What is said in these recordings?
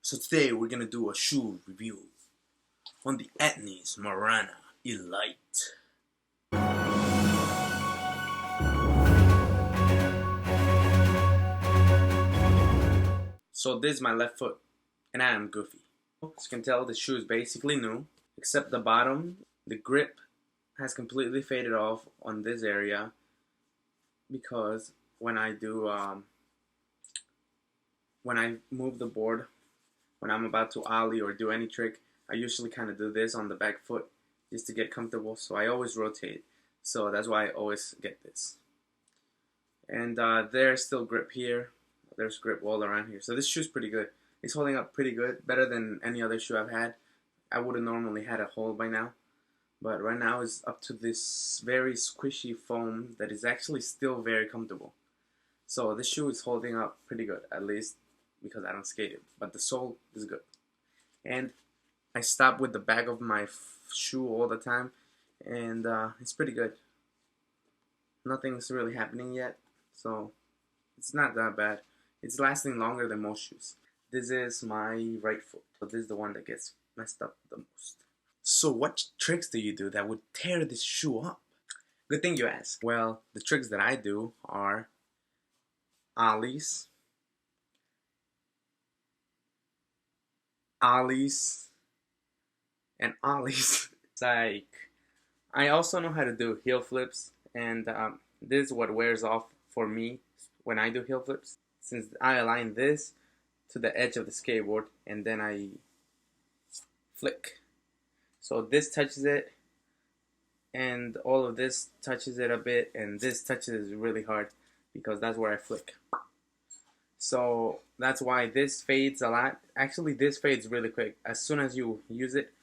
So today we're gonna do a shoe review on the Etnies Marana Elite. So this is my left foot, and I am goofy. As you can tell, the shoe is basically new, except the bottom. The grip has completely faded off on this area because when I move the board, when I'm about to ollie or do any trick, I usually kind of do this on the back foot just to get comfortable. So I always rotate. So that's why I always get this. And there's still grip here. There's grip all around here. So this shoe's pretty good. It's holding up pretty good, better than any other shoe I've had. I would have normally had a hole by now. But right now it's up to this very squishy foam that is actually still very comfortable. So this shoe is holding up pretty good, at least because I don't skate it. But the sole is good. And I stop with the back of my shoe all the time. And it's pretty good. Nothing's really happening yet. So it's not that bad. It's lasting longer than most shoes. This is my right foot. So this is the one that gets messed up the most. So what tricks do you do that would tear this shoe up? Good thing you ask. Well, the tricks that I do are ollies, and ollies. It's like, I also know how to do heel flips, and this is what wears off for me when I do heel flips. Since I align this to the edge of the skateboard, and then I flick. So this touches it, and all of this touches it a bit, and this touches it really hard because that's where I flick. So that's why this fades a lot. Actually, this fades really quick. As soon as you use it,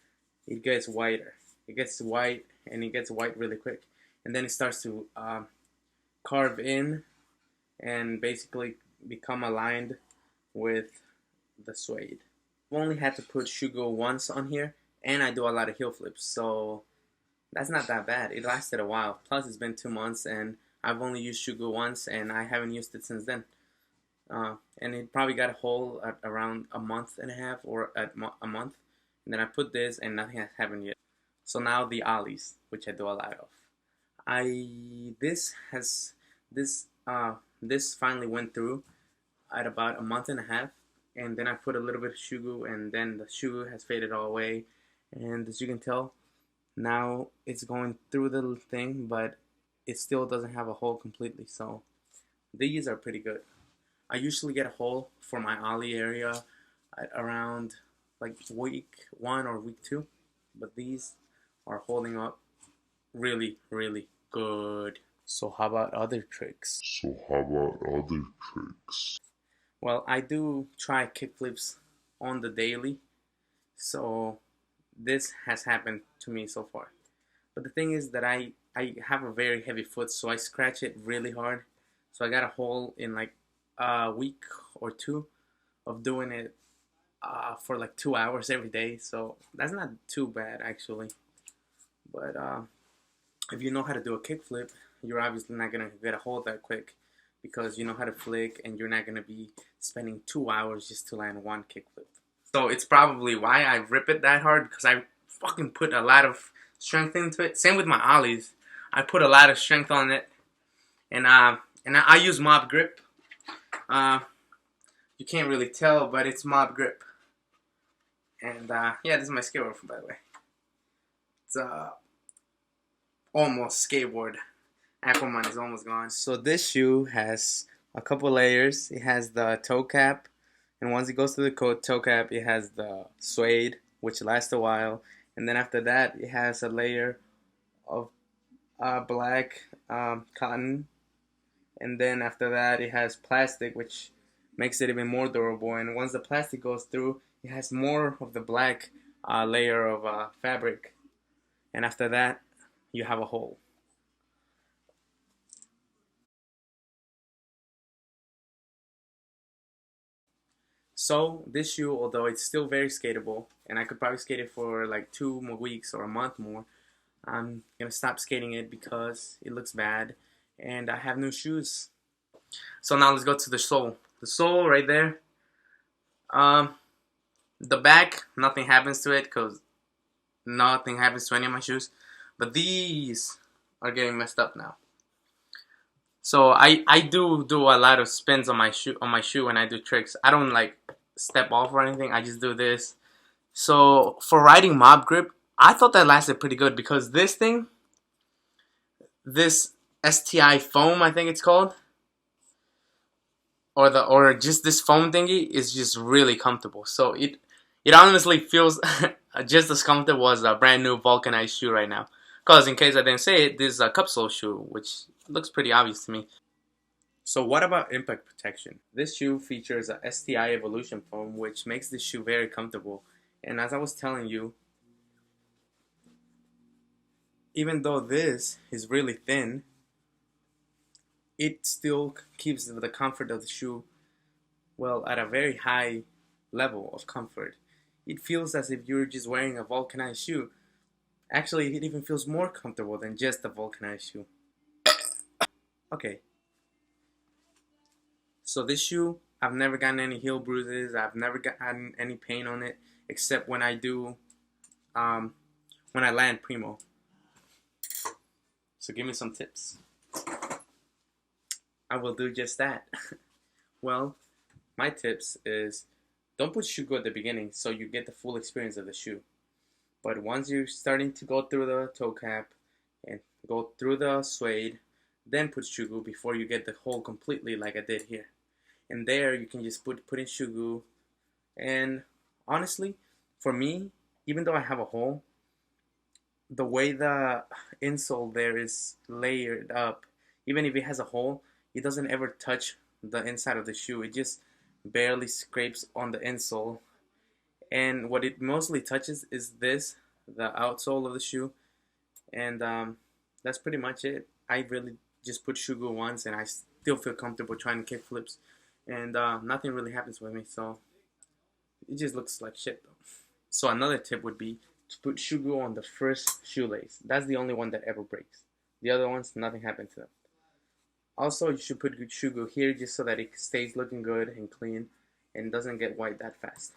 it gets whiter. It gets white, and it gets white really quick. And then it starts to carve in and basically become aligned with the suede. I've only had to put shoe glue once on here, and I do a lot of heel flips, so that's not that bad. It lasted a while. Plus, it's been 2 months, and I've only used shoe glue once, and I haven't used it since then. And it probably got a hole at around a month and a half or at a month. And then I put this, and nothing has happened yet. So now the ollies, which I do a lot of. This finally went through at about a month and a half, and then I put a little bit of shoe glue, and then the shoe has faded all away. And as you can tell, now it's going through the thing, but it still doesn't have a hole completely. So these are pretty good. I usually get a hole for my ollie area at around like week 1 or week 2, but these are holding up really, really good. So how about other tricks? Well, I do try kickflips on the daily, so this has happened to me so far. But the thing is that I have a very heavy foot, so I scratch it really hard. So I got a hole in like a week or 2 of doing it for like 2 hours every day. So that's not too bad actually. But if you know how to do a kickflip, you're obviously not gonna get a hole that quick because you know how to flick, and you're not gonna be spending 2 hours just to land one kickflip. So it's probably why I rip it that hard, because I fucking put a lot of strength into it. Same with my ollies. I put a lot of strength on it, and I use mob grip. You can't really tell, but it's mob grip. And yeah, this is my skateboard, by the way. It's almost skateboard. Aquaman is almost gone. So this shoe has a couple layers. It has the toe cap, and once it goes through the toe cap, it has the suede, which lasts a while. And then after that, it has a layer of black cotton. And then after that, it has plastic, which makes it even more durable. And once the plastic goes through, it has more of the black layer of fabric. And after that, you have a hole. So this shoe, although it's still very skateable, and I could probably skate it for like 2 more weeks or a month more, I'm gonna stop skating it because it looks bad, and I have new shoes. So now let's go to the sole. The sole right there. The back, nothing happens to it because nothing happens to any of my shoes. But these are getting messed up now. So I do a lot of spins on my shoe when I do tricks. I don't like step off or anything. I just do this. So for riding mob grip, I thought that lasted pretty good because this thing, this STI foam, I think it's called, or just this foam thingy is just really comfortable. So it honestly feels just as comfortable as a brand new vulcanized shoe right now. Cause in case I didn't say it, this is a cupsole shoe, which looks pretty obvious to me. So what about impact protection? This shoe features a STI Evolution foam, which makes this shoe very comfortable. And as I was telling you, even though this is really thin, it still keeps the comfort of the shoe, well, at a very high level of comfort. It feels as if you're just wearing a vulcanized shoe. Actually, it even feels more comfortable than just a vulcanized shoe. Okay, so this shoe, I've never gotten any heel bruises. I've never gotten any pain on it, except when um, when I land primo. So give me some tips. I will do just that. Well, my tips is don't put shoe glue at the beginning so you get the full experience of the shoe. But once you're starting to go through the toe cap and go through the suede, then put shoe glue before you get the hole completely like I did here. And there you can just put in shoe glue. And honestly, for me, even though I have a hole, the way the insole there is layered up, even if it has a hole, it doesn't ever touch the inside of the shoe. It just barely scrapes on the insole. And what it mostly touches is this, the outsole of the shoe. And that's pretty much it. I really just put shoe glue once, and I still feel comfortable trying to kick flips. And nothing really happens with me, so it just looks like shit though. So another tip would be to put shoe glue on the first shoelace. That's the only one that ever breaks. The other ones, nothing happened to them. Also, you should put good shoe glue here just so that it stays looking good and clean and doesn't get white that fast.